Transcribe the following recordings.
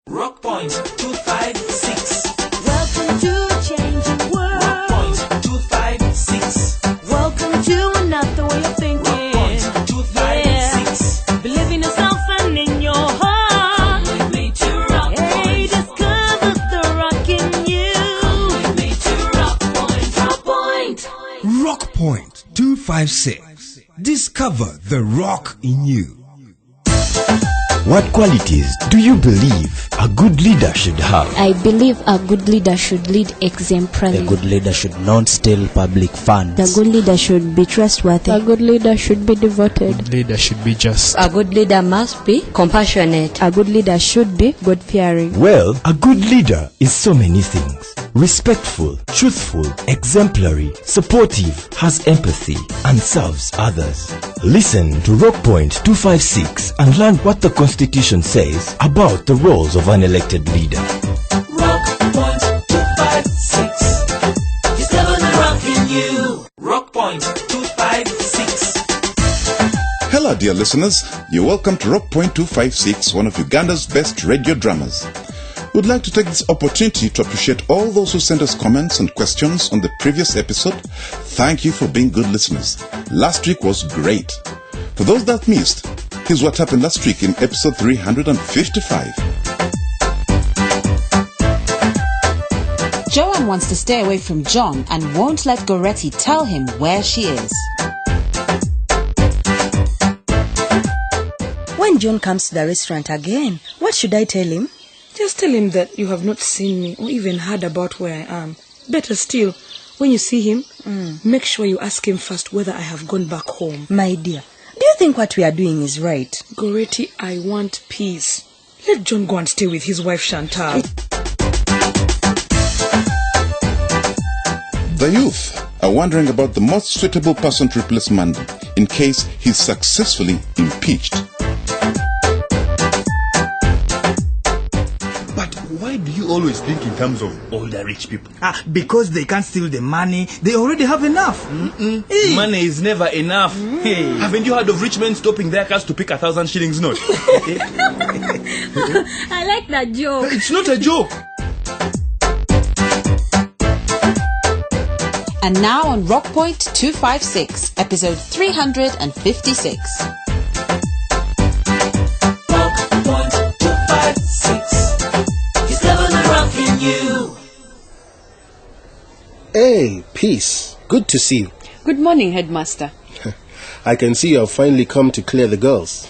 Rock Point 256. Welcome to a changing world. Rock Point 256. Welcome to another way of thinking. Rock Point 256. Yeah. Believe in yourself and in your heart. We made you Rock Hey, Point. discover the rock in you. We made you Rock Point. Rock Point. Rock Point 256. Discover the rock in you. What qualities do you believe a good leader should have? I believe a good leader should lead exemplarily. A good leader should not steal public funds. The good leader should be trustworthy. A good leader should be devoted. Good leader should be just. A good leader must be compassionate. A good leader should be God-fearing. Well, a good leader is so many things. Respectful, truthful, exemplary, supportive, has empathy, and serves others. Listen to Rock Point 256 and learn what the Constitution says about the roles of an elected leader. Rock Point 256. Discover the rock in you. Rock Point 256. Hello, dear listeners. You're welcome to Rock Point 256, one of Uganda's best radio dramas. We'd like to take this opportunity to appreciate all those who sent us comments and questions on the previous episode. Thank you for being good listeners. Last week was great. For those that missed, here's what happened last week in episode 355. Joanne wants to stay away from John and won't let Goretti tell him where she is. When John comes to the restaurant again, what should I tell him? Just tell him that you have not seen me or even heard about where I am. Better still, when you see him, make sure you ask him first whether I have gone back home. My dear, do you think what we are doing is right? Goretti, I want peace. Let John go and stay with his wife Chantal. The youth are wondering about the most suitable person to replace Mandy in case he's successfully impeached. Why do you always think in terms of all the rich people? Because they can't steal the money. They already have enough. Hey. Money is never enough. Hey. Haven't you heard of rich men stopping their cars to pick 1,000 shillings note? I like that joke. It's not a joke. And now on Rock Point 256, episode 356. Rock Point 256. Discover the rock in you. Hey, peace. Good to see you. Good morning, headmaster. I can see you have finally come to clear the girls.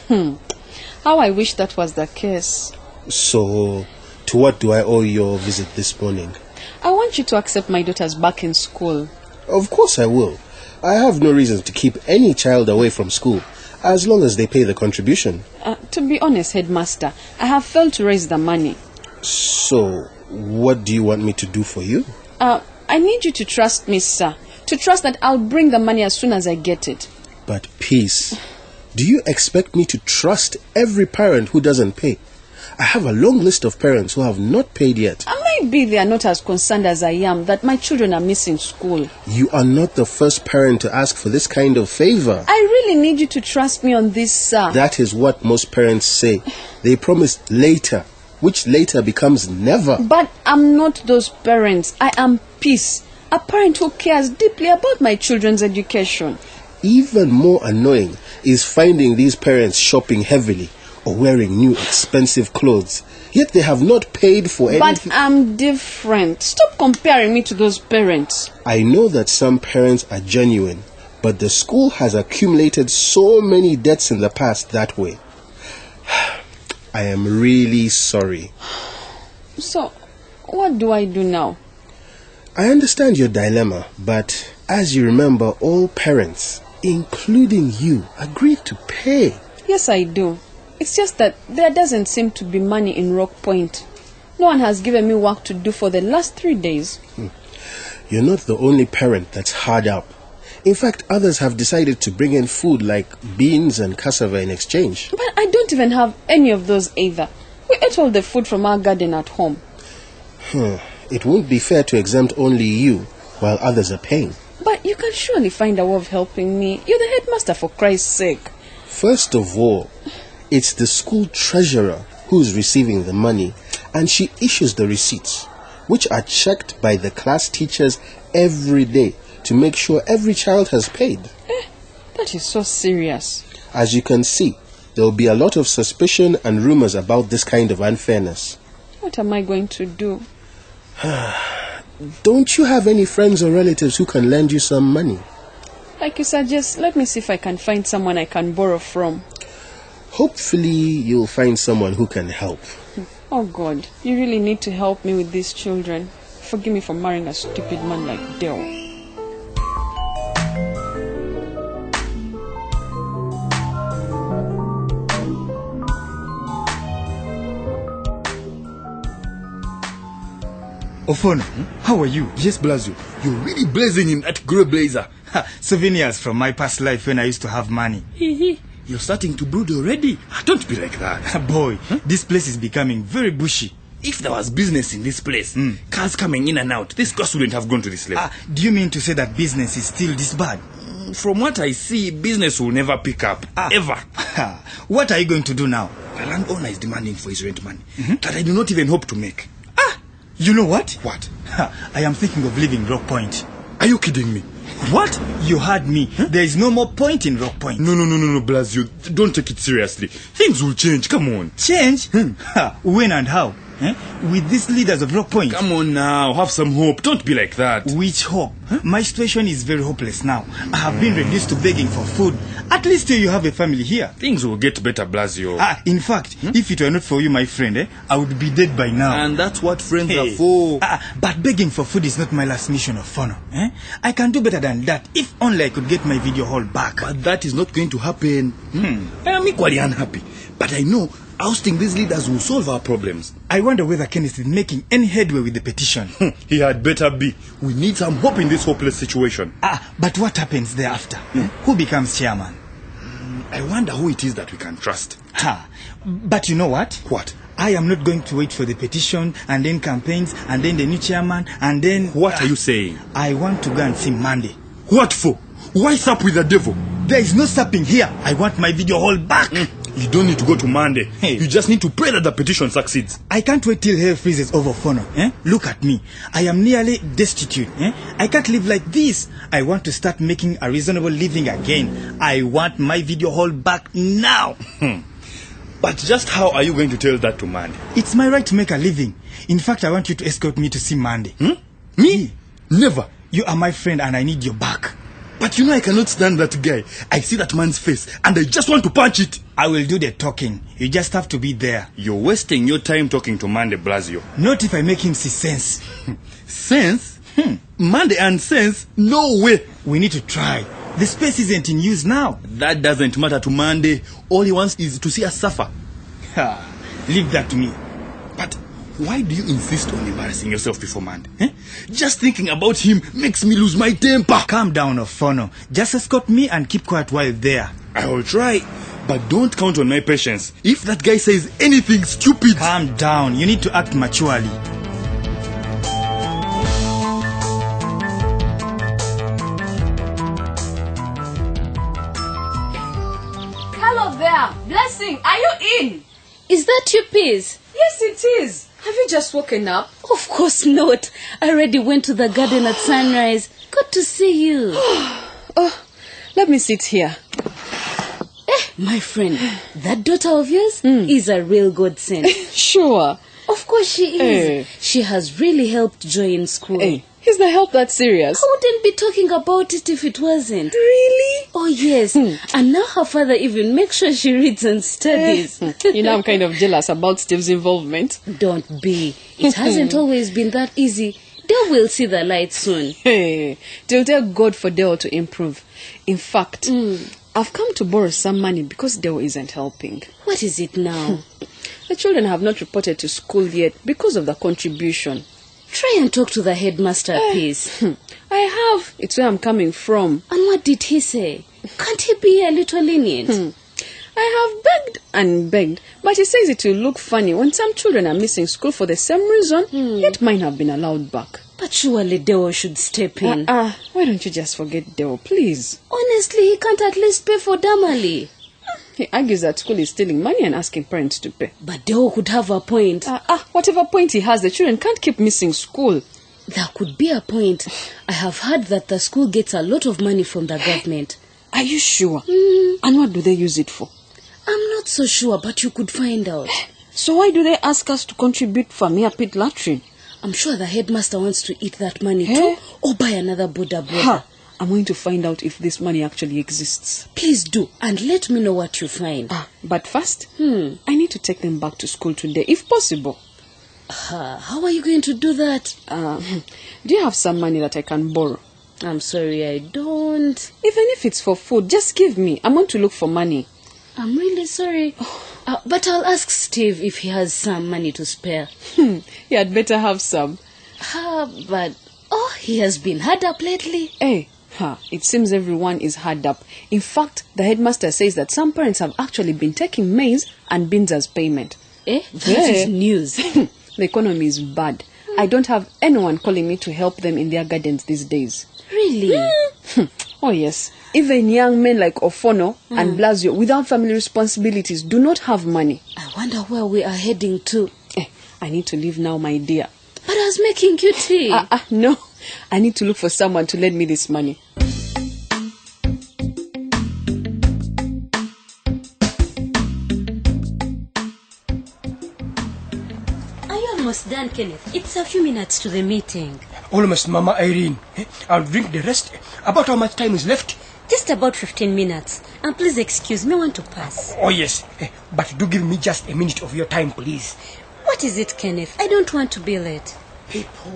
How I wish that was the case. So, to what do I owe your visit this morning? I want you to accept my daughters back in school. Of course I will. I have no reason to keep any child away from school, as long as they pay the contribution. To be honest, headmaster, I have failed to raise the money. So, what do you want me to do for you? I need you to trust me, sir. To trust that I'll bring the money as soon as I get it. But peace, do you expect me to trust every parent who doesn't pay? I have a long list of parents who have not paid yet. Maybe they are not as concerned as I am that my children are missing school. You are not the first parent to ask for this kind of favor. I really need you to trust me on this, sir. That is what most parents say. They promise later, which later becomes never. But I'm not those parents. I am Peace, a parent who cares deeply about my children's education. Even more annoying is finding these parents shopping heavily or wearing new expensive clothes, yet they have not paid for anything. But I'm different. Stop comparing me to those parents. I know that some parents are genuine, but the school has accumulated so many debts in the past that way. I am really sorry. So, what do I do now? I understand your dilemma, but as you remember, all parents, including you, agreed to pay. Yes, I do. It's just that there doesn't seem to be money in Rock Point. No one has given me work to do for the last 3 days. You're not the only parent that's hard up. In fact, others have decided to bring in food like beans and cassava in exchange. But I don't even have any of those either. We ate all the food from our garden at home. It won't be fair to exempt only you while others are paying. But you can surely find a way of helping me. You're the headmaster, for Christ's sake. First of all, it's the school treasurer who's receiving the money, and she issues the receipts, which are checked by the class teachers every day to make sure every child has paid. That is so serious. As you can see, there will be a lot of suspicion and rumors about this kind of unfairness. What am I going to do? Don't you have any friends or relatives who can lend you some money? Like you suggest, let me see if I can find someone I can borrow from. Hopefully you'll find someone who can help. Oh God, you really need to help me with these children. Forgive me for marrying a stupid man like Dale. Ofwono, how are you? Yes, Blazio. You're really blazing in that grey blazer. Souvenirs from my past life when I used to have money. You're starting to brood already. Don't be like that. Boy, this place is becoming very bushy. If there was business in this place, cars coming in and out, this course wouldn't have gone to this level. Do you mean to say that business is still this bad? From what I see, business will never pick up. Ever. What are you going to do now? The landowner is demanding for his rent money that I do not even hope to make. You know what? What? I am thinking of leaving Rock Point. Are you kidding me? What? You heard me. There is no more point in Rock Point. No, Blazio. Don't take it seriously. Things will change. Come on. Change? When and how? With these leaders of Rock Point. Come on now. Have some hope. Don't be like that. Which hope? My situation is very hopeless now. I have been reduced to begging for food. At least you have a family here. Things will get better, Blazio. In fact, if it were not for you, my friend, I would be dead by now. And that's what friends are for. But begging for food is not my last mission of Ofwono. I can do better than that if only I could get my video hall back. But that is not going to happen. I am equally unhappy. But I know ousting these leaders will solve our problems. I wonder whether Kenneth is making any headway with the petition. He had better be. We need some hope in this hopeless situation. But what happens thereafter? Who becomes chairman? I wonder who it is that we can trust. But you know what? What? I am not going to wait for the petition and then campaigns and then the new chairman and then... What are you saying? I want to go and see Monday. What for? Why sup with the devil? There is no supping here. I want my video hall back. You don't need to go to Monday. You just need to pray that the petition succeeds. I can't wait till hell freezes over Ofwono. Look at me. I am nearly destitute. I can't live like this. I want to start making a reasonable living again. I want my video hall back now. But just how are you going to tell that to Monday? It's my right to make a living. In fact, I want you to escort me to see Monday. Me? Never. You are my friend and I need your back. But you know I cannot stand that guy. I see that man's face and I just want to punch it. I will do the talking. You just have to be there. You're wasting your time talking to Monday, Blazio. Not if I make him see sense. Sense? Monday and sense? No way. We need to try. The space isn't in use now. That doesn't matter to Monday. All he wants is to see us suffer. Leave that to me. But why do you insist on embarrassing yourself before Monday? Just thinking about him makes me lose my temper. Calm down, Ofwono. Just escort me and keep quiet while there. I will try, but don't count on my patience. If that guy says anything stupid... Calm down. You need to act maturely. Hello there. Blessing, are you in? Is that you, Peace? Yes, it is. Have you just woken up? Of course not. I already went to the garden at sunrise. Good to see you. Let me sit here. My friend, that daughter of yours is a real godsend. Sure. Of course she is. She has really helped Joy in school. Is the help that serious? I wouldn't be talking about it if it wasn't. Really? Oh, yes. And now her father even makes sure she reads and studies. You know, I'm kind of jealous about Steve's involvement. Don't be. It hasn't always been that easy. Dale will see the light soon. They'll tell God for Dale to improve. In fact, I've come to borrow some money because Dale isn't helping. What is it now? The children have not reported to school yet because of the contribution. Try and talk to the headmaster, please. I have. It's where I'm coming from. And what did he say? Can't he be a little lenient? I have begged and begged, but he says it will look funny when some children are missing school for the same reason, yet mine have been allowed back. But surely Deo should step in. Why don't you just forget Deo, please? Honestly, he can't at least pay for Damali. He argues that school is stealing money and asking parents to pay. But Deo could have a point. Whatever point he has, the children can't keep missing school. There could be a point. I have heard that the school gets a lot of money from the government. Are you sure? And what do they use it for? I'm not so sure, but you could find out. So why do they ask us to contribute for mere pit latrine? I'm sure the headmaster wants to eat that money too, or buy another Buddha brother. I'm going to find out if this money actually exists. Please do, and let me know what you find. But first, I need to take them back to school today, if possible. How are you going to do that? Do you have some money that I can borrow? I'm sorry, I don't. Even if it's for food, just give me. I want to look for money. I'm really sorry. But I'll ask Steve if he has some money to spare. He had better have some. But he has been hard up lately. It seems everyone is hard up. In fact, the headmaster says that some parents have actually been taking maize and beans as payment. That is news. The economy is bad. I don't have anyone calling me to help them in their gardens these days. Really? Oh yes. Even young men like Ofwono and Blazio without family responsibilities do not have money. I wonder where we are heading to. I need to leave now, my dear. But I was making you tea. No. I need to look for someone to lend me this money. Are you almost done, Kenneth? It's a few minutes to the meeting. Almost, Mama Irene. I'll drink the rest. About how much time is left? Just about 15 minutes. And please excuse me, I want to pass. Oh, yes. But do give me just a minute of your time, please. What is it, Kenneth? I don't want to be late. People,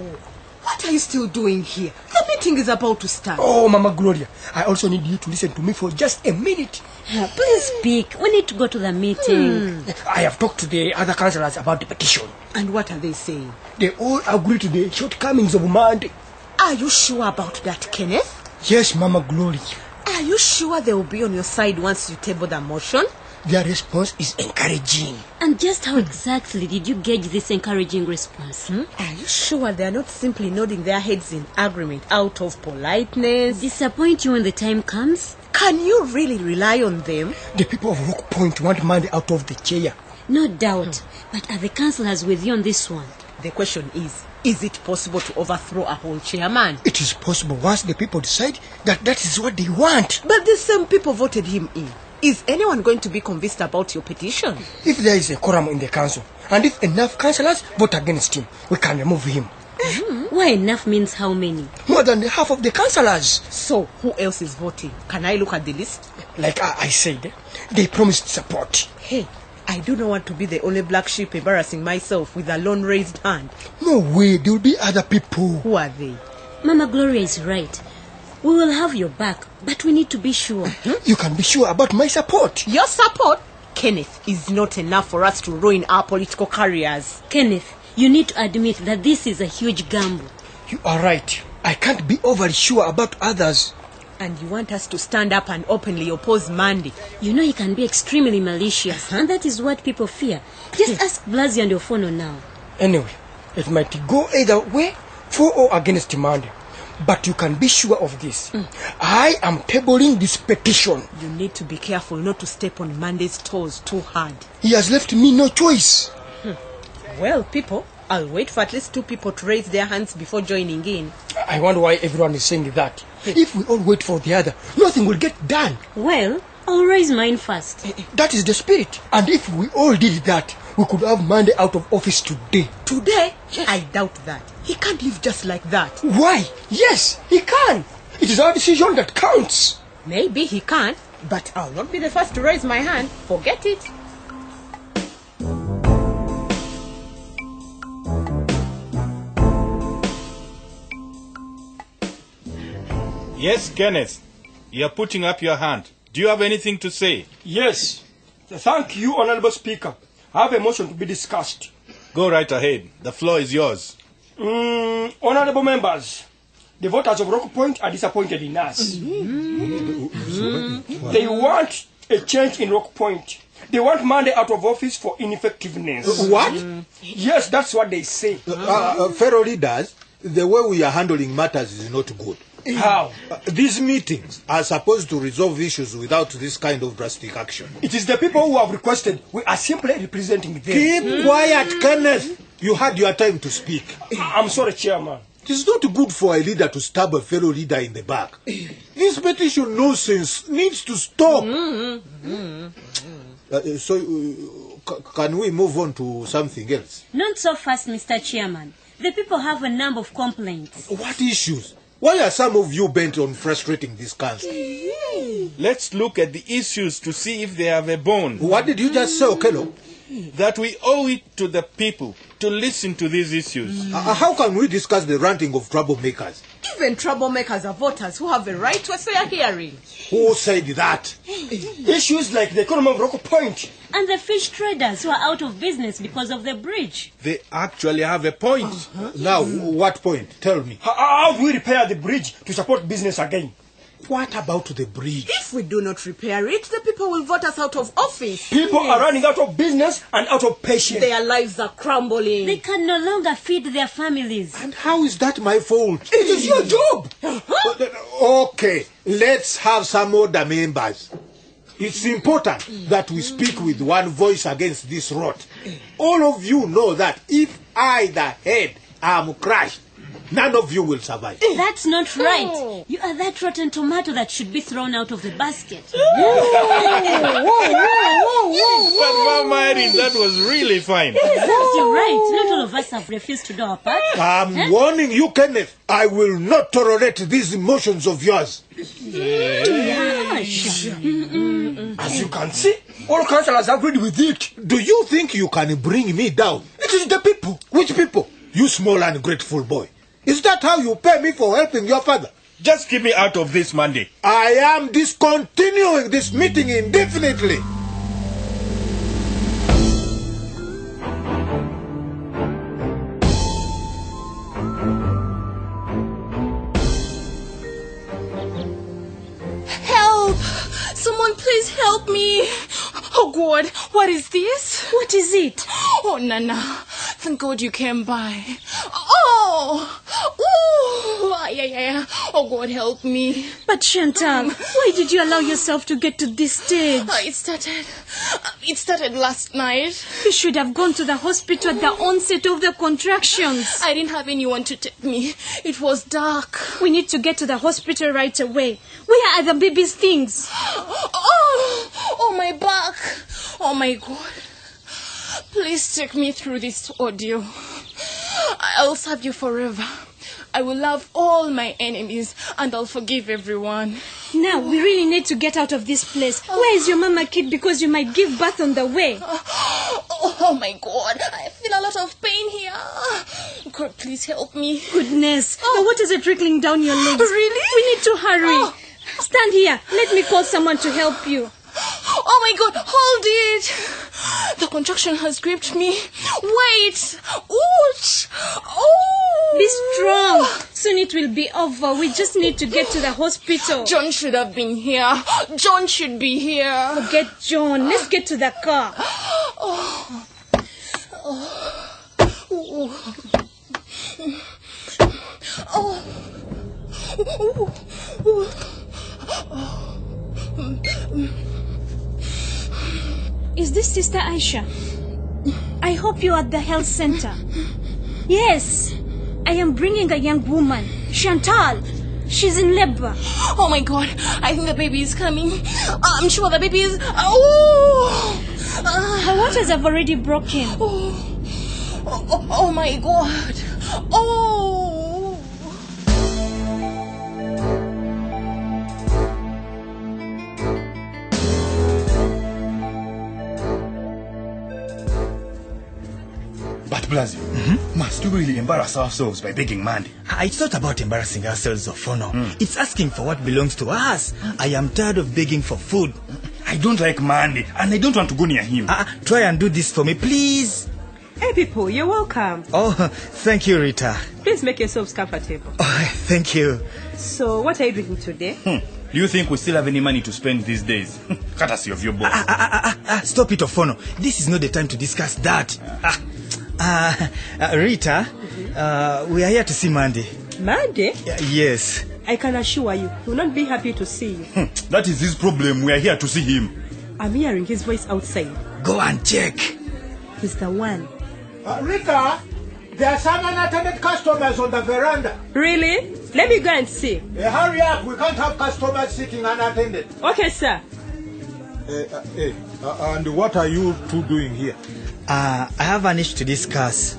what are you still doing here? The meeting is about to start. Oh, Mama Gloria, I also need you to listen to me for just a minute. Please speak. We need to go to the meeting. I have talked to the other councillors about the petition. And what are they saying? They all agree to the shortcomings of Monday. Are you sure about that, Kenneth? Yes, Mama Gloria. Are you sure they will be on your side once you table the motion? Their response is encouraging. And just how exactly did you gauge this encouraging response? Are you sure they are not simply nodding their heads in agreement out of politeness? Disappoint you when the time comes? Can you really rely on them? The people of Rock Point want money out of the chair. No doubt. But are the councillors with you on this one? The question is it possible to overthrow a whole chairman? It is possible once the people decide that is what they want. But the same people voted him in. Is anyone going to be convinced about your petition? If there is a quorum in the council, and if enough councillors vote against him, we can remove him. Why enough means how many? More than half of the councillors. So, who else is voting? Can I look at the list? Like I said, they promised support. Hey, I do not want to be the only black sheep embarrassing myself with a lone raised hand. No way, there will be other people. Who are they? Mama Gloria is right. We will have your back, but we need to be sure. You can be sure about my support. Your support, Kenneth, is not enough for us to ruin our political careers. Kenneth, you need to admit that this is a huge gamble. You are right. I can't be overly sure about others. And you want us to stand up and openly oppose Mandy. You know he can be extremely malicious, and that is what people fear. Just ask Blazio and Ofwono now. Anyway, it might go either way, for or against Mandy. But you can be sure of this. I am tabling this petition. You need to be careful not to step on Monday's toes too hard. He has left me no choice. Well, people, I'll wait for at least 2 people to raise their hands before joining in. I wonder why everyone is saying that. If we all wait for the other, nothing will get done. Well, I'll raise mine first. That is the spirit. And if we all did that, we could have Monday out of office today. Today? Yes. I doubt that. He can't live just like that. Why? Yes, he can. It is our decision that counts. Maybe he can, but I'll not be the first to raise my hand. Forget it. Yes, Kenneth. You're putting up your hand. Do you have anything to say? Yes. Thank you, Honorable Speaker. I have a motion to be discussed. Go right ahead. The floor is yours. Honorable members, the voters of Rock Point are disappointed in us. They want a change in Rock Point. They want Monday out of office for ineffectiveness. What? Yes, that's what they say. Fellow leaders, the way we are handling matters is not good. How? These meetings are supposed to resolve issues without this kind of drastic action. It is the people who have requested. We are simply representing them. Keep quiet, Kenneth. You had your time to speak. I'm sorry, Chairman. It is not good for a leader to stab a fellow leader in the back. This petition nonsense needs to stop. Can we move on to something else? Not so fast, Mr. Chairman. The people have a number of complaints. What issues? Why are some of you bent on frustrating this council? Let's look at the issues to see if they have a bone. What did you just say, Okello? That we owe it to the people to listen to these issues. How can we discuss the ranting of troublemakers? Even troublemakers are voters who have a right to a fair hearing. Who said that? Issues like the economy of Rock Point. And the fish traders who are out of business because of the bridge. They actually have a point. Now, what point? Tell me. How do we repair the bridge to support business again? What about the bridge? If we do not repair it, the people will vote us out of office. People are running out of business and out of patience. Their lives are crumbling. They can no longer feed their families. And how is that my fault? It is your job. Okay, let's have some order, members. It's important that we speak with one voice against this rot. All of you know that if I, the head, am crushed, none of you will survive. That's not right. You are that rotten tomato that should be thrown out of the basket. But Mama Irene, that was really fine. You're right. Not all of us have refused to do our part. I'm warning you, Kenneth. I will not tolerate these emotions of yours. As you can see, all councillors agreed with it. Do you think you can bring me down? It is the people. Which people? You small and ungrateful boy. Is that how you pay me for helping your father? Just keep me out of this Monday. I am discontinuing this meeting indefinitely. Help! Someone please help me. Oh God, what is this? What is it? Oh Nana, thank God you came by. Oh! Ooh! Yeah. Oh God, help me. But Chantal, why did you allow yourself to get to this stage? It started last night. You should have gone to the hospital at the onset of the contractions. I didn't have anyone to take me. It was dark. We need to get to the hospital right away. Where are the baby's things? Oh, my back. Oh my God. Please take me through this ordeal. I'll serve you forever. I will love all my enemies and I'll forgive everyone. Now, we really need to get out of this place. Where is your mama kid? Because you might give birth on the way. Oh my God, I feel a lot of pain here. God, please help me. Goodness. Now, what is it trickling down your legs? Really? We need to hurry. Stand here. Let me call someone to help you. Oh my God, hold it. The contraction has gripped me. Wait. Ouch. Oh. Be strong. Soon it will be over. We just need to get to the hospital. John should have been here. John should be here. Forget John. Let's get to the car. Is this Sister Aisha? I hope you're at the health center. Yes, I am bringing a young woman, Chantal. She's in labor. Oh my God, I think the baby is coming. I'm sure the baby is... Oh! Her waters have already broken. Oh my God. Oh! But Blazio, must we really embarrass ourselves by begging Mandy? It's not about embarrassing ourselves, Ofwono. It's asking for what belongs to us. I am tired of begging for food. I don't like Mandy, and I don't want to go near him. Try and do this for me, please. Hey people, you're welcome. Oh, thank you, Rita. Please make yourselves comfortable. Oh, thank you. So, what are you drinking today? Do you think we still have any money to spend these days? Courtesy of your boss. Stop it, Ofwono. This is not the time to discuss that. Rita, we are here to see Mandy. Mandy? Yes. I can assure you, he will not be happy to see you. That is his problem. We are here to see him. I'm hearing his voice outside. Go and check. He's the one. Rita, there are some unattended customers on the veranda. Really? Let me go and see. Hurry up, we can't have customers sitting unattended. Okay, sir. And what are you two doing here? I have an issue to discuss.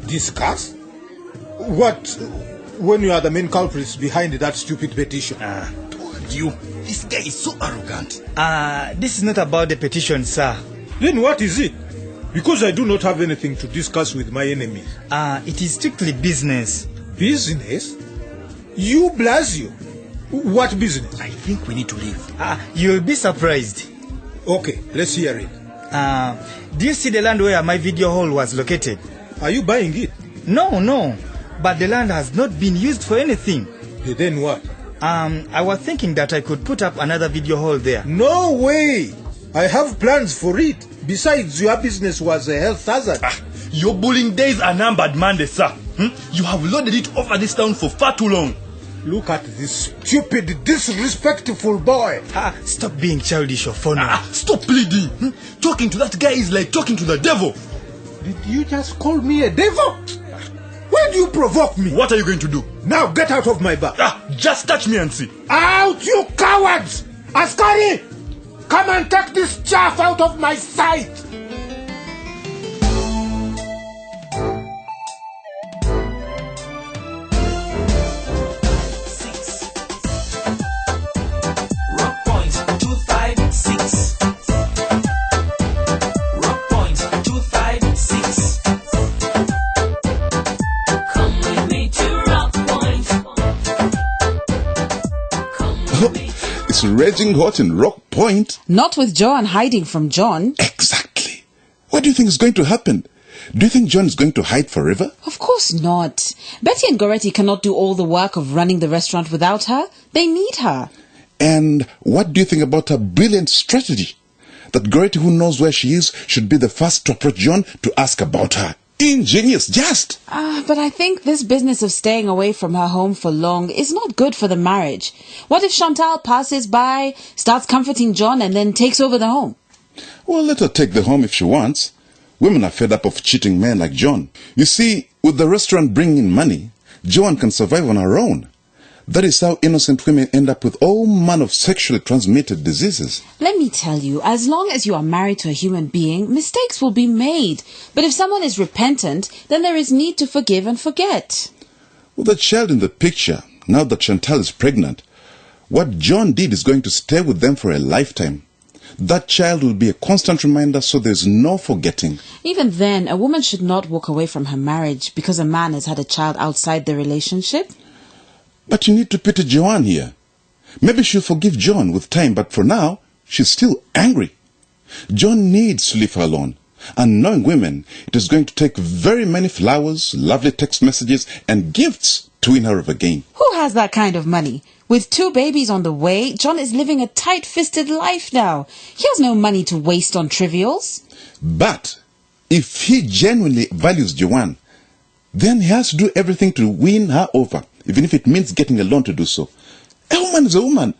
Discuss? What, when you are the main culprits behind that stupid petition? Told you, this guy is so arrogant. This is not about the petition, sir. Then what is it? Because I do not have anything to discuss with my enemies. It is strictly business. Business? You, Blazio? What business? I think we need to leave. You'll be surprised. Okay, let's hear it. Do you see the land where my video hall was located? Are you buying it? No. But the land has not been used for anything. Then what? I was thinking that I could put up another video hall there. No way! I have plans for it. Besides, your business was a health hazard. Your bullying days are numbered, Monday, sir. You have loaded it over this town for far too long. Look at this stupid, disrespectful boy. Stop being childish, Ofwono. Stop pleading. Talking to that guy is like talking to the devil. Did you just call me a devil? Why do you provoke me? What are you going to do? Now get out of my back. Just touch me and see. Out, you cowards! Askari! Come and take this chaff out of my sight! It's raging hot in Rock Point. Not with Joan hiding from John. Exactly. What do you think is going to happen? Do you think John is going to hide forever? Of course not. Betty and Goretti cannot do all the work of running the restaurant without her. They need her. And what do you think about her brilliant strategy? That Goretti, who knows where she is, should be the first to approach John to ask about her. Ingenious, just. But I think this business of staying away from her home for long is not good for the marriage. What if Chantal passes by, starts comforting John, and then takes over the home? Well, let her take the home if she wants. Women are fed up of cheating men like John. You see, with the restaurant bringing in money, Joan can survive on her own. That is how innocent women end up with all manner of sexually transmitted diseases. Let me tell you, as long as you are married to a human being, mistakes will be made. But if someone is repentant, then there is need to forgive and forget. With the child in the picture, now that Chantal is pregnant, what John did is going to stay with them for a lifetime. That child will be a constant reminder, so there's no forgetting. Even then, a woman should not walk away from her marriage because a man has had a child outside the relationship. But you need to pity Joanne here. Maybe she'll forgive John with time, but for now, she's still angry. John needs to leave her alone. And knowing women, it is going to take very many flowers, lovely text messages, and gifts to win her over again. Who has that kind of money? With 2 babies on the way, John is living a tight-fisted life now. He has no money to waste on trivials. But if he genuinely values Joanne, then he has to do everything to win her over, even if it means getting a loan to do so. A woman is a woman.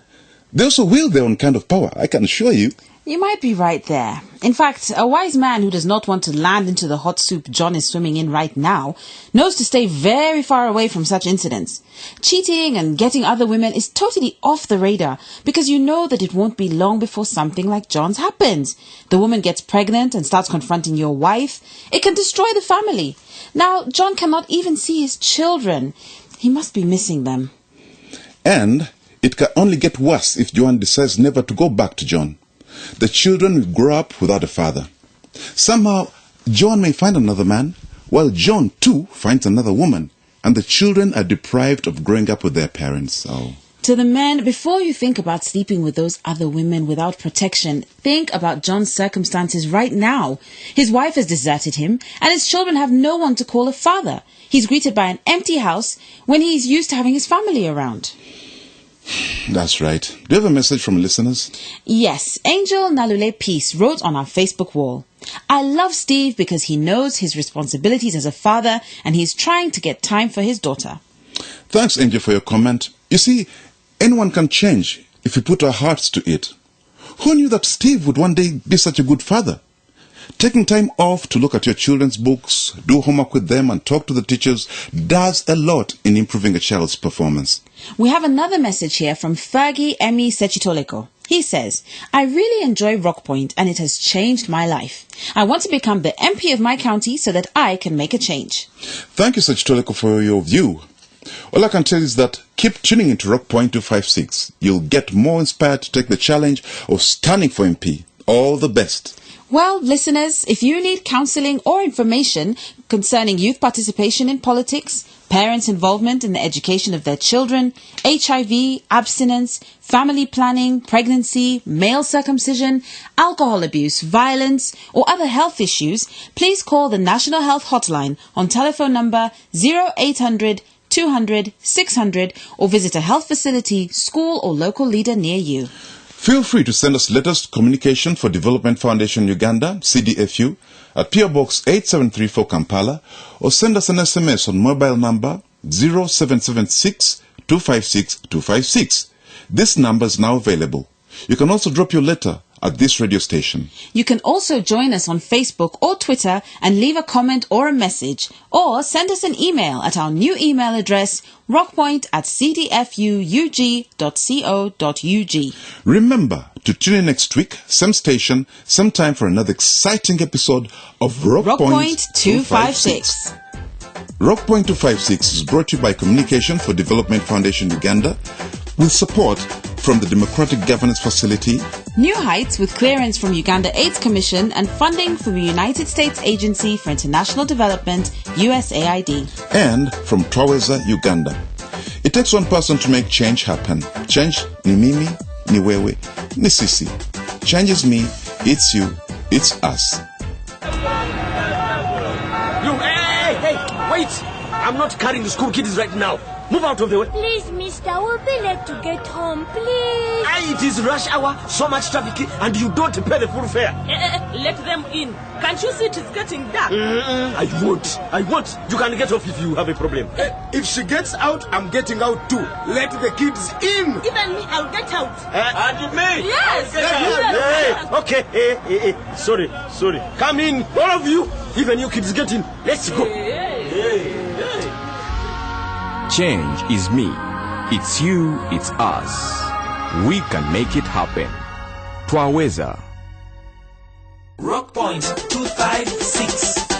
They also wield their own kind of power, I can assure you. You might be right there. In fact, a wise man who does not want to land into the hot soup John is swimming in right now knows to stay very far away from such incidents. Cheating and getting other women is totally off the radar because you know that it won't be long before something like John's happens. The woman gets pregnant and starts confronting your wife. It can destroy the family. Now, John cannot even see his children. He must be missing them. And it can only get worse if Joanne decides never to go back to John. The children will grow up without a father. Somehow, John may find another man, while John too finds another woman, and the children are deprived of growing up with their parents. To the men, before you think about sleeping with those other women without protection, think about John's circumstances right now. His wife has deserted him, and his children have no one to call a father. He's greeted by an empty house when he's used to having his family around. That's right. Do you have a message from listeners? Yes, Angel Nalule Peace wrote on our Facebook wall, I love Steve because he knows his responsibilities as a father and he's trying to get time for his daughter. Thanks, Angel, for your comment. You see, anyone can change if we put our hearts to it. Who knew that Steve would one day be such a good father? Taking time off to look at your children's books, do homework with them and talk to the teachers does a lot in improving a child's performance. We have another message here from Fergie Emi Sechitoleko. He says, I really enjoy Rock Point and it has changed my life. I want to become the MP of my county so that I can make a change. Thank you, Sechitoleko, for your view. All I can tell is that keep tuning into Rock Point 256. You'll get more inspired to take the challenge of standing for MP. All the best. Well, listeners, if you need counselling or information concerning youth participation in politics, parents' involvement in the education of their children, HIV, abstinence, family planning, pregnancy, male circumcision, alcohol abuse, violence, or other health issues, please call the National Health Hotline on telephone number 0800 200 600 or visit a health facility, school or local leader near you. Feel free to send us letters to Communication for Development Foundation Uganda, CDFU, at PO Box 8734 Kampala, or send us an SMS on mobile number 0776 256 256. This number is now available. You can also drop your letter at this radio station. You can also join us on Facebook or Twitter and leave a comment or a message, or send us an email at our new email address, rockpoint@cdfuug.co.ug. Remember to tune in next week, same station, same time for another exciting episode of Rock Point 256. Rock Point 256 is brought to you by Communication for Development Foundation Uganda, with support from the Democratic Governance Facility, New Heights with clearance from Uganda AIDS Commission and funding from the United States Agency for International Development, USAID. and from Twaweza, Uganda. It takes one person to make change happen. Change ni mimi, ni wewe, ni sisi. Change is me, it's you, it's us. You, hey, wait! I'm not carrying the school kids right now. Move out of the way. Please, mister, we'll be late to get home, please. It is rush hour, so much traffic, and you don't pay the full fare. Let them in. Can't you see it is getting dark? I won't. You can get off if you have a problem. If she gets out, I'm getting out too. Let the kids in. Even me, I'll get out. And me? Yes. Okay. Sorry. Come in, all of you. Even you kids get in. Let's go. Change is me. It's you, it's us. We can make it happen. Twaweza. Rock Point 256.